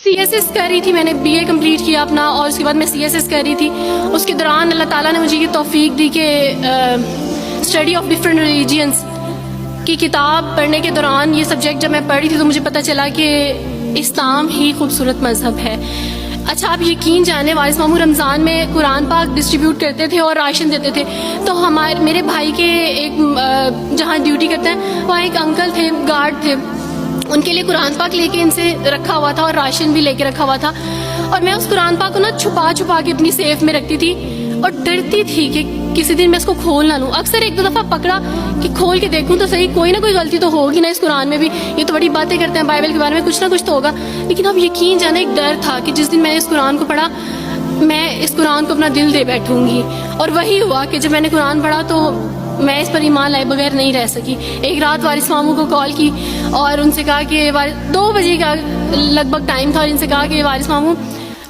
CSS کر رہی تھی، میں نے BA کمپلیٹ کیا اپنا، اور اس کے بعد میں CSS کر رہی تھی. اس کے دوران اللہ تعالیٰ نے مجھے یہ توفیق دی کہ اسٹڈی آف ڈفرینٹ ریلیجنس کی کتاب پڑھنے کے دوران یہ سبجیکٹ جب میں پڑھ رہی تھی تو مجھے پتہ چلا کہ اسلام ہی خوبصورت مذہب ہے. اچھا، آپ یقین جانے وارث ماموں رمضان میں قرآن پاک ڈسٹریبیوٹ کرتے تھے اور راشن دیتے تھے. تو میرے بھائی کے ایک جہاں ڈیوٹی کرتے ہیں وہاں ایک انکل تھے، گارڈ تھے، ان کے لیے قرآن پاک لے کے ان سے رکھا ہوا تھا اور راشن بھی لے کے رکھا ہوا تھا. اور میں اس قرآن پاک کو چھپا کے اپنی سیف میں رکھتی تھی اور ڈرتی تھی کہ کسی دن میں اس کو کھول نہ لوں. اکثر ایک دو دفعہ پکڑا کہ کھول کے دیکھوں تو صحیح، کوئی نہ کوئی غلطی تو ہوگی نا اس قرآن میں بھی. یہ تو بڑی باتیں کرتے ہیں بائبل کے بارے میں، کچھ نہ کچھ تو ہوگا. لیکن اب یقین جانے ایک ڈر تھا کہ جس دن میں نے اس قرآن کو پڑھا میں اس قرآن کو اپنا دل دے بیٹھوں گی. اور وہی ہوا کہ جب میں نے قرآن پڑھا تو میں اس پر ایمان لائے بغیر نہیں رہ سکی. ایک رات وارث ماموں کو کال کی اور ان سے کہا کہ 2 بجے کا لگ بھگ ٹائم تھا، اور ان سے کہا کہ وارث ماموں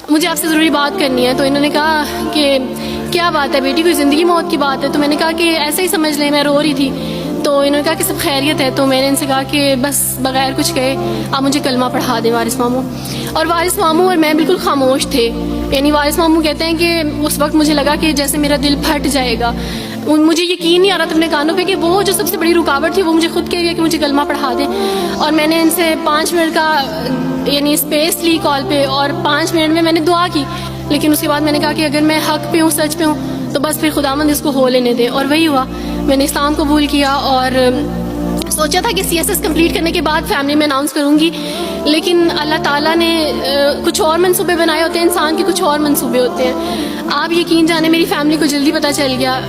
مجھے آپ سے ضروری بات کرنی ہے. تو انہوں نے کہا کہ کیا بات ہے بیٹی، کوئی زندگی موت کی بات ہے؟ تو میں نے کہا کہ ایسے ہی سمجھ لیں، میں رو رہی تھی. تو انہوں نے کہا کہ سب خیریت ہے. تو میں نے ان سے کہا کہ بس بغیر کچھ کہے آپ مجھے کلمہ پڑھا دیں وارث ماموں. اور وارث ماموں اور میں بالکل خاموش تھے. یعنی وارث ماموں کہتے ہیں کہ اس وقت مجھے لگا کہ جیسے میرا دل پھٹ جائے گا. مجھے یقین نہیں آ رہا تھا اپنے کانوں پہ کہ وہ جو سب سے بڑی رکاوٹ تھی وہ مجھے خود کہہ گیا کہ مجھے کلمہ پڑھا دیں. اور میں نے ان سے 5 منٹ کا یعنی اسپیس لی کال پہ، اور 5 منٹ میں نے دعا کی. لیکن اس کے بعد میں نے کہا کہ اگر میں حق پہ ہوں، سچ پہ ہوں، تو بس پھر خداوند اس کو ہو لینے دے. اور وہی ہوا، میں نے اسلام قبول کیا. اور سوچا تھا کہ CSS کمپلیٹ کرنے کے بعد فیملی میں اناؤنس کروں گی، لیکن اللہ تعالیٰ نے کچھ اور منصوبے بنائے ہوتے ہیں، انسان کے کچھ اور منصوبے ہوتے ہیں. آپ یقین جانے میری فیملی کو جلدی پتہ چل گیا.